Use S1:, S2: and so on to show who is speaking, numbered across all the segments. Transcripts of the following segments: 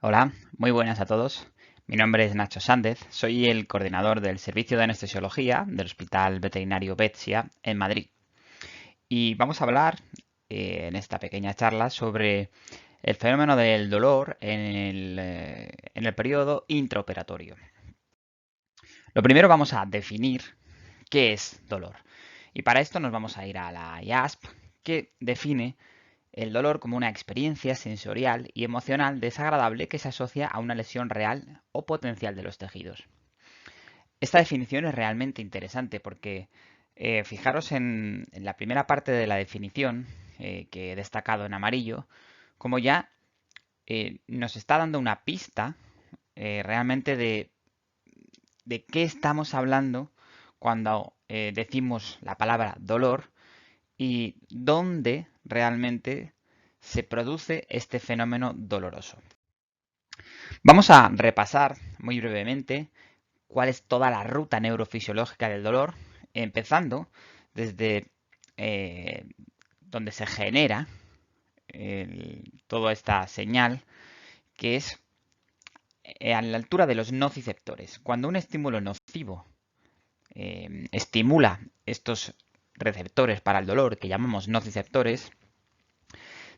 S1: Hola, muy buenas a todos. Mi nombre es Nacho Sández, soy el coordinador del Servicio de Anestesiología del Hospital Veterinario Vetsia en Madrid. Y vamos a hablar en esta pequeña charla sobre el fenómeno del dolor en el periodo intraoperatorio. Lo primero vamos a definir qué es dolor. Y para esto nos vamos a ir a la IASP, que define el dolor como una experiencia sensorial y emocional desagradable que se asocia a una lesión real o potencial de los tejidos. Esta definición es realmente interesante porque fijaros en la primera parte de la definición que he destacado en amarillo, como ya nos está dando una pista realmente de qué estamos hablando cuando decimos la palabra dolor y dónde realmente se produce este fenómeno doloroso. Vamos a repasar muy brevemente cuál es toda la ruta neurofisiológica del dolor, empezando desde donde se genera toda esta señal, que es a la altura de los nociceptores. Cuando un estímulo nocivo estimula estos receptores para el dolor, que llamamos nociceptores,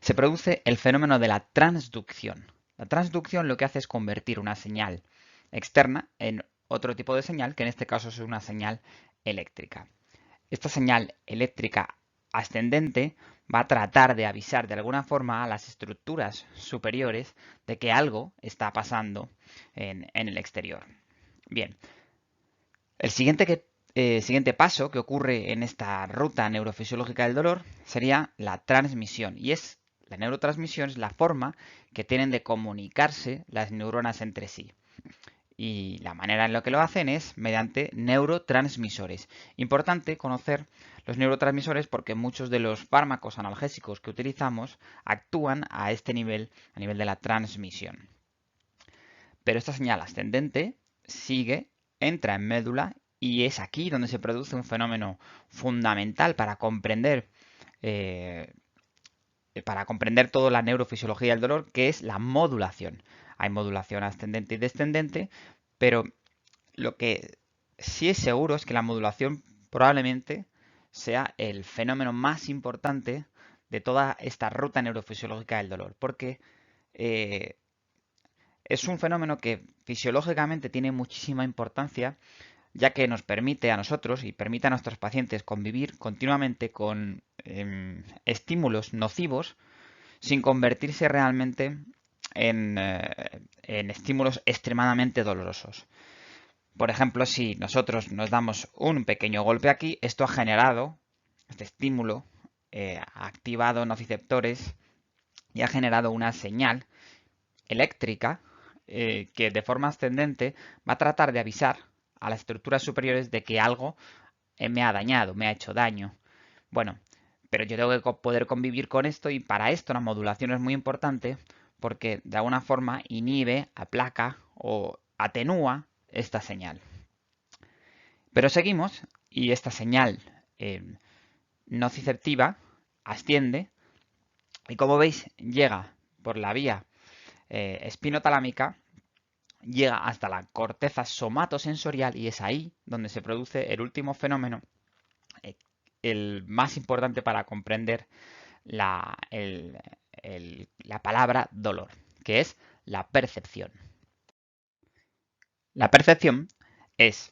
S1: se produce el fenómeno de la transducción. La transducción lo que hace es convertir una señal externa en otro tipo de señal, que en este caso es una señal eléctrica. Esta señal eléctrica ascendente va a tratar de avisar de alguna forma a las estructuras superiores de que algo está pasando en el exterior. Bien, el siguiente paso que ocurre en esta ruta neurofisiológica del dolor sería la transmisión. Y la neurotransmisión es la forma que tienen de comunicarse las neuronas entre sí. Y la manera en la que lo hacen es mediante neurotransmisores. Importante conocer los neurotransmisores porque muchos de los fármacos analgésicos que utilizamos actúan a este nivel, a nivel de la transmisión. Pero esta señal ascendente sigue, entra en médula y es aquí donde se produce un fenómeno fundamental eh, para comprender toda la neurofisiología del dolor, que es la modulación. Hay modulación ascendente y descendente, pero lo que sí es seguro es que la modulación probablemente sea el fenómeno más importante de toda esta ruta neurofisiológica del dolor, porque eh, es un fenómeno que fisiológicamente tiene muchísima importancia, ya que nos permite a nosotros y permite a nuestros pacientes convivir continuamente con estímulos nocivos sin convertirse realmente en estímulos extremadamente dolorosos. Por ejemplo, si nosotros nos damos un pequeño golpe aquí, esto ha generado, este estímulo, ha activado nociceptores y ha generado una señal eléctrica que de forma ascendente va a tratar de avisar a las estructuras superiores de que algo me ha dañado, me ha hecho daño. Bueno, pero yo tengo que poder convivir con esto y para esto la modulación es muy importante porque de alguna forma inhibe, aplaca o atenúa esta señal. Pero seguimos y esta señal nociceptiva asciende y como veis llega por la vía espinotalámica, llega hasta la corteza somatosensorial y es ahí donde se produce el último fenómeno, eh, el más importante para comprender la palabra dolor, que es la percepción. La percepción es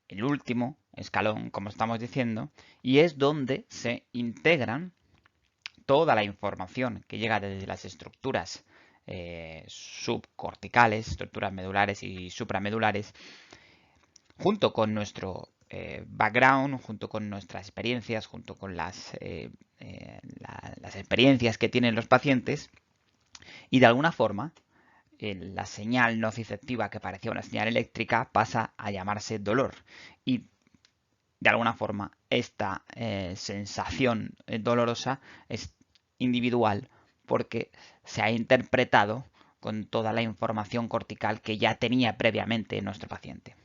S1: el último escalón, como estamos diciendo, y es donde se integran toda la información que llega desde las estructuras subcorticales, estructuras medulares y supramedulares, junto con nuestro background, junto con nuestras experiencias, junto con las experiencias que tienen los pacientes, y de alguna forma la señal nociceptiva que parecía una señal eléctrica pasa a llamarse dolor. Y de alguna forma esta sensación dolorosa es individual porque se ha interpretado con toda la información cortical que ya tenía previamente nuestro paciente.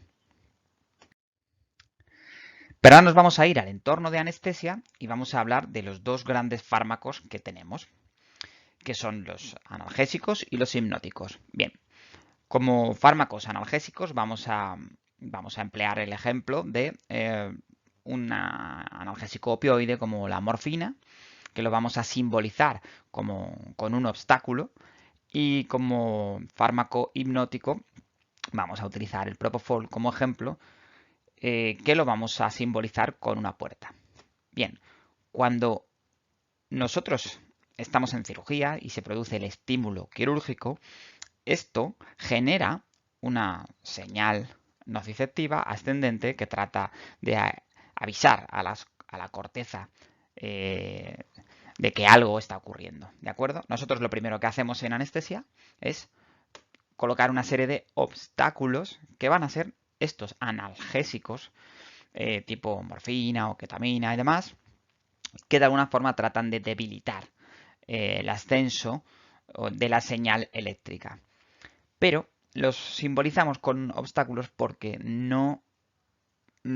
S1: Pero ahora nos vamos a ir al entorno de anestesia y vamos a hablar de los dos grandes fármacos que tenemos, que son los analgésicos y los hipnóticos. Bien, como fármacos analgésicos vamos a emplear el ejemplo de un analgésico opioide como la morfina, que lo vamos a simbolizar con un obstáculo, y como fármaco hipnótico vamos a utilizar el propofol como ejemplo, que lo vamos a simbolizar con una puerta. Bien, cuando nosotros estamos en cirugía y se produce el estímulo quirúrgico, esto genera una señal nociceptiva ascendente que trata de avisar a la corteza de que algo está ocurriendo, ¿de acuerdo? Nosotros lo primero que hacemos en anestesia es colocar una serie de obstáculos que van a ser estos analgésicos, tipo morfina o ketamina y demás, que de alguna forma tratan de debilitar el ascenso de la señal eléctrica. Pero los simbolizamos con obstáculos porque no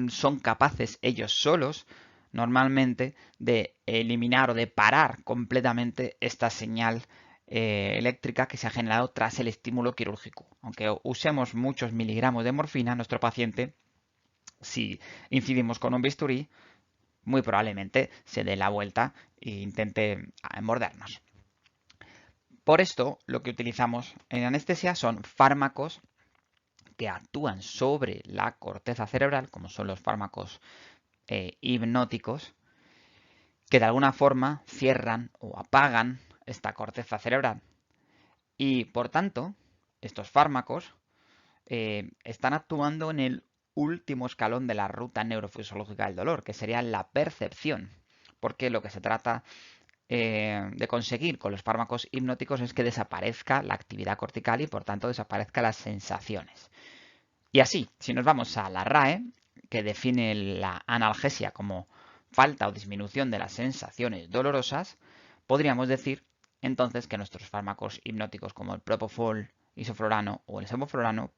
S1: son capaces ellos solos normalmente de eliminar o de parar completamente esta señal eléctrica que se ha generado tras el estímulo quirúrgico. Aunque usemos muchos miligramos de morfina, nuestro paciente, si incidimos con un bisturí, muy probablemente se dé la vuelta e intente mordernos. Por esto, lo que utilizamos en anestesia son fármacos que actúan sobre la corteza cerebral, como son los fármacos hipnóticos, que de alguna forma cierran o apagan esta corteza cerebral. Y por tanto, estos fármacos están actuando en el último escalón de la ruta neurofisiológica del dolor, que sería la percepción. Porque lo que se trata de conseguir con los fármacos hipnóticos es que desaparezca la actividad cortical y por tanto desaparezcan las sensaciones. Y así, si nos vamos a la RAE, que define la analgesia como falta o disminución de las sensaciones dolorosas, podríamos decir entonces que nuestros fármacos hipnóticos como el propofol, isoflurano o el sevoflurano,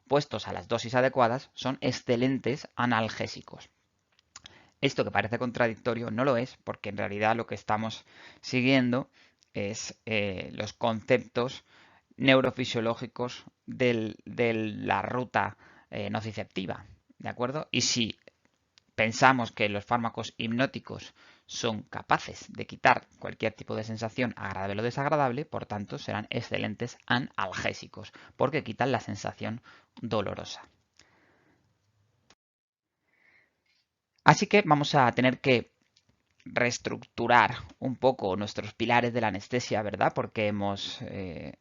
S1: puestos a las dosis adecuadas, son excelentes analgésicos. Esto que parece contradictorio no lo es, porque en realidad lo que estamos siguiendo es los conceptos neurofisiológicos de la ruta nociceptiva, ¿de acuerdo? Y si pensamos que los fármacos hipnóticos son capaces de quitar cualquier tipo de sensación agradable o desagradable, por tanto serán excelentes analgésicos, porque quitan la sensación dolorosa. Así que vamos a tener que reestructurar un poco nuestros pilares de la anestesia, ¿verdad? Porque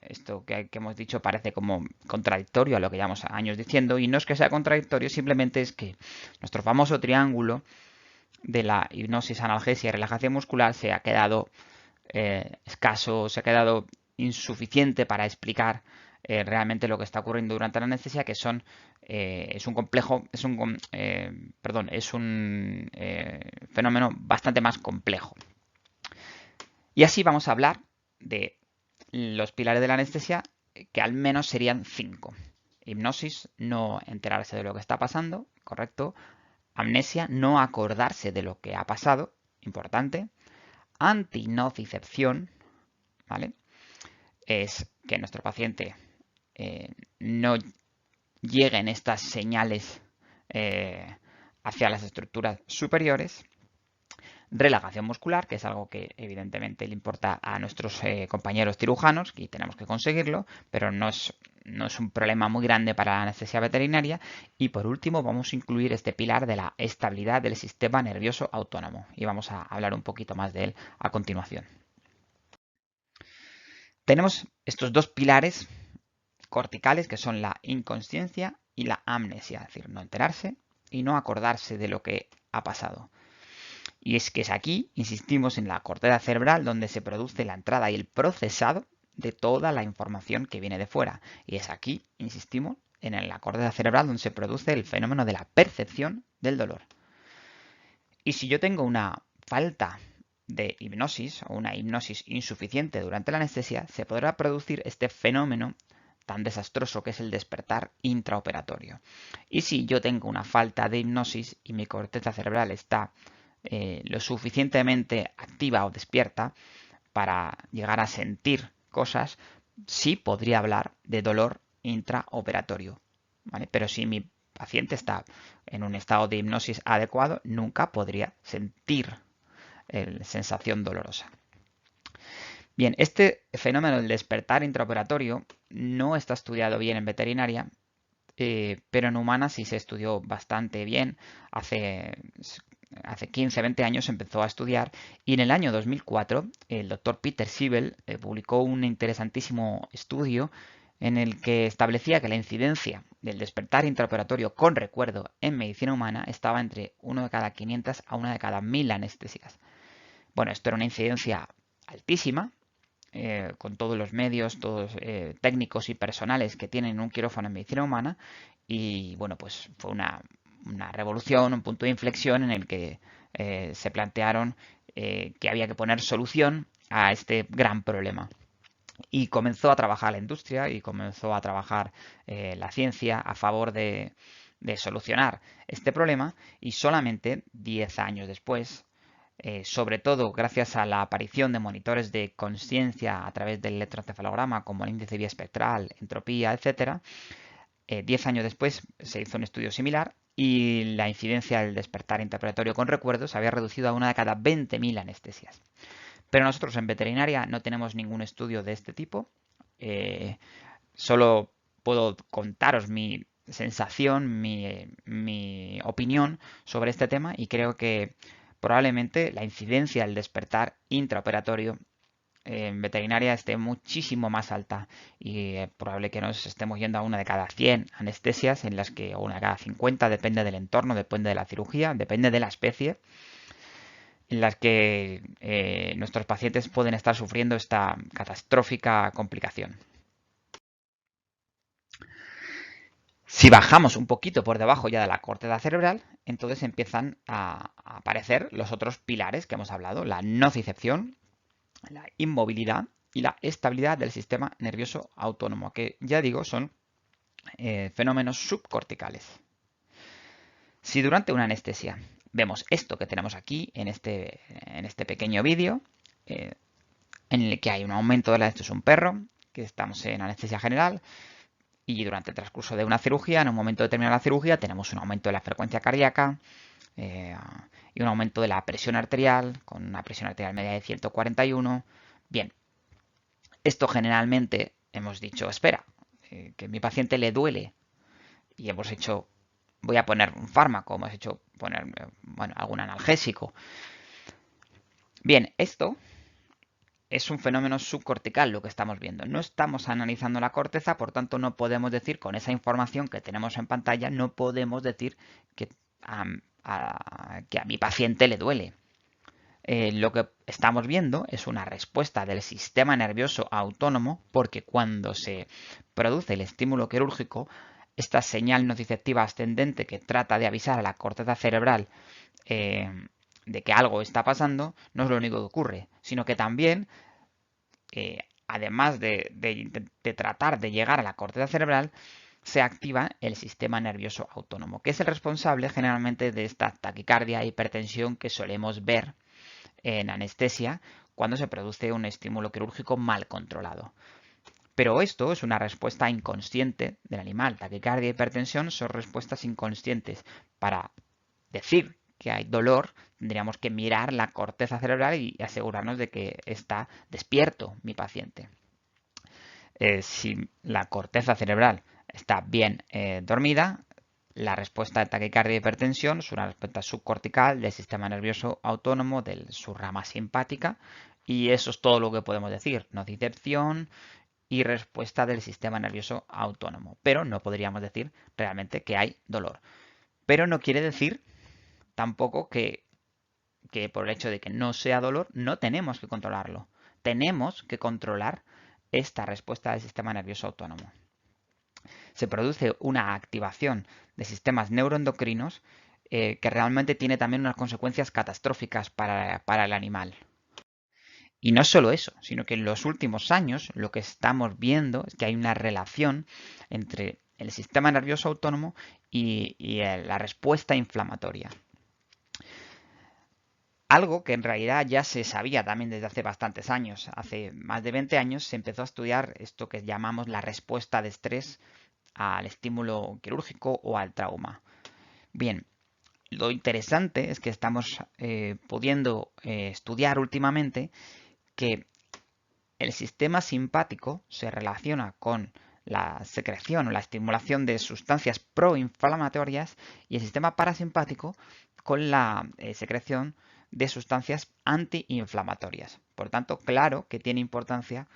S1: esto que hemos dicho parece como contradictorio a lo que llevamos años diciendo, y no es que sea contradictorio, simplemente es que nuestro famoso triángulo de la hipnosis, analgesia y relajación muscular se ha quedado escaso, se ha quedado insuficiente para explicar realmente lo que está ocurriendo durante la anestesia, que es un complejo, es un fenómeno bastante más complejo. Y así vamos a hablar de los pilares de la anestesia, que al menos serían 5. Hipnosis, no enterarse de lo que está pasando, correcto. Amnesia, no acordarse de lo que ha pasado, importante. Antinocicepción, ¿vale? Es que nuestro paciente no lleguen estas señales hacia las estructuras superiores. Relajación muscular, que es algo que evidentemente le importa a nuestros compañeros cirujanos y tenemos que conseguirlo, pero no es un problema muy grande para la anestesia veterinaria. Y por último vamos a incluir este pilar de la estabilidad del sistema nervioso autónomo y vamos a hablar un poquito más de él a continuación. Tenemos estos dos pilares corticales que son la inconsciencia y la amnesia, es decir, no enterarse y no acordarse de lo que ha pasado. Y es que es aquí, insistimos, en la corteza cerebral donde se produce la entrada y el procesado de toda la información que viene de fuera. Y es aquí, insistimos, en la corteza cerebral donde se produce el fenómeno de la percepción del dolor. Y si yo tengo una falta de hipnosis o una hipnosis insuficiente durante la anestesia, se podrá producir este fenómeno tan desastroso que es el despertar intraoperatorio. Y si yo tengo una falta de hipnosis y mi corteza cerebral está lo suficientemente activa o despierta para llegar a sentir cosas, sí podría hablar de dolor intraoperatorio, ¿vale? Pero si mi paciente está en un estado de hipnosis adecuado, nunca podría sentir sensación dolorosa. Bien, este fenómeno del despertar intraoperatorio no está estudiado bien en veterinaria, pero en humanas sí se estudió bastante bien. Hace 15, 20 años se empezó a estudiar y en el año 2004 el doctor Peter Siebel publicó un interesantísimo estudio en el que establecía que la incidencia del despertar intraoperatorio con recuerdo en medicina humana estaba entre 1 de cada 500 a 1 de cada 1000 anestesias. Bueno, esto era una incidencia altísima, con todos los medios, todos técnicos y personales que tienen un quirófano en medicina humana, y bueno, pues fue una revolución, un punto de inflexión en el que se plantearon que había que poner solución a este gran problema. Y comenzó a trabajar la industria y comenzó a trabajar la ciencia a favor de solucionar este problema, y solamente 10 años después, sobre todo gracias a la aparición de monitores de conciencia a través del electroencefalograma como el índice biespectral, entropía, etc. 10 años después se hizo un estudio similar y la incidencia del despertar interpretatorio con recuerdos se había reducido a 1 de cada 20.000 anestesias. Pero nosotros en veterinaria no tenemos ningún estudio de este tipo. Solo puedo contaros mi sensación, mi opinión sobre este tema, y creo que probablemente la incidencia del despertar intraoperatorio en veterinaria esté muchísimo más alta, y es probable que nos estemos yendo a 1 de cada 100 anestesias, en las que, o 1 de cada 50, depende del entorno, depende de la cirugía, depende de la especie, en las que nuestros pacientes pueden estar sufriendo esta catastrófica complicación. Si bajamos un poquito por debajo ya de la corteza cerebral, entonces empiezan a aparecer los otros pilares que hemos hablado: la nocicepción, la inmovilidad y la estabilidad del sistema nervioso autónomo, que ya digo son fenómenos subcorticales. Si durante una anestesia vemos esto que tenemos aquí en este pequeño vídeo, en el que hay un aumento de esto es un perro, que estamos en anestesia general, y durante el transcurso de una cirugía, en un momento determinado de la cirugía, tenemos un aumento de la frecuencia cardíaca y un aumento de la presión arterial, con una presión arterial media de 141. Bien, esto generalmente hemos dicho, espera, que a mi paciente le duele, y hemos hecho, voy a poner un fármaco, hemos hecho poner, bueno, algún analgésico. Bien, esto es un fenómeno subcortical lo que estamos viendo. No estamos analizando la corteza, por tanto no podemos decir, con esa información que tenemos en pantalla, no podemos decir que a mi paciente le duele. Lo que estamos viendo es una respuesta del sistema nervioso autónomo, porque cuando se produce el estímulo quirúrgico, esta señal nociceptiva ascendente que trata de avisar a la corteza cerebral de que algo está pasando, no es lo único que ocurre, sino que también, además de tratar de llegar a la corteza cerebral, se activa el sistema nervioso autónomo, que es el responsable generalmente de esta taquicardia e hipertensión que solemos ver en anestesia cuando se produce un estímulo quirúrgico mal controlado. Pero esto es una respuesta inconsciente del animal. Taquicardia y hipertensión son respuestas inconscientes. Para decir que hay dolor, tendríamos que mirar la corteza cerebral y asegurarnos de que está despierto mi paciente. Si la corteza cerebral está bien dormida, la respuesta de taquicardia y hipertensión es una respuesta subcortical del sistema nervioso autónomo, de su rama simpática, y eso es todo lo que podemos decir: nocicepción y respuesta del sistema nervioso autónomo. Pero no podríamos decir realmente que hay dolor. Pero no quiere decir tampoco que por el hecho de que no sea dolor no tenemos que controlarlo. Tenemos que controlar esta respuesta del sistema nervioso autónomo. Se produce una activación de sistemas neuroendocrinos que realmente tiene también unas consecuencias catastróficas para el animal. Y no solo eso, sino que en los últimos años lo que estamos viendo es que hay una relación entre el sistema nervioso autónomo y la respuesta inflamatoria. Algo que en realidad ya se sabía también desde hace bastantes años. Hace más de 20 años se empezó a estudiar esto que llamamos la respuesta de estrés al estímulo quirúrgico o al trauma. Bien, lo interesante es que estamos pudiendo estudiar últimamente que el sistema simpático se relaciona con la secreción o la estimulación de sustancias proinflamatorias y el sistema parasimpático con la secreción de sustancias antiinflamatorias. Por tanto, claro que tiene importancia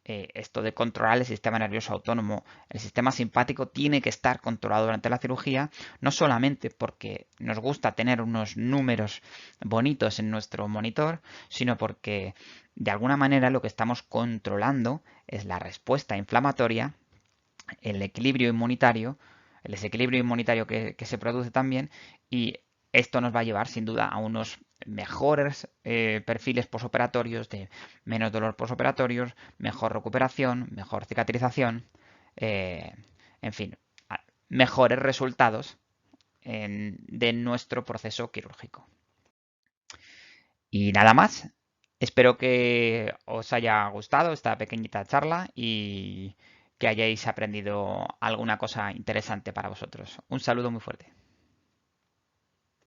S1: esto de controlar el sistema nervioso autónomo. El sistema simpático tiene que estar controlado durante la cirugía, no solamente porque nos gusta tener unos números bonitos en nuestro monitor, sino porque de alguna manera lo que estamos controlando es la respuesta inflamatoria, el equilibrio inmunitario, el desequilibrio inmunitario que se produce también, y esto nos va a llevar sin duda a unos mejores perfiles posoperatorios, de menos dolor posoperatorios, mejor recuperación, mejor cicatrización, eh, en fin, mejores resultados de nuestro proceso quirúrgico. Y nada más. Espero que os haya gustado esta pequeñita charla y que hayáis aprendido alguna cosa interesante para vosotros. Un saludo muy fuerte.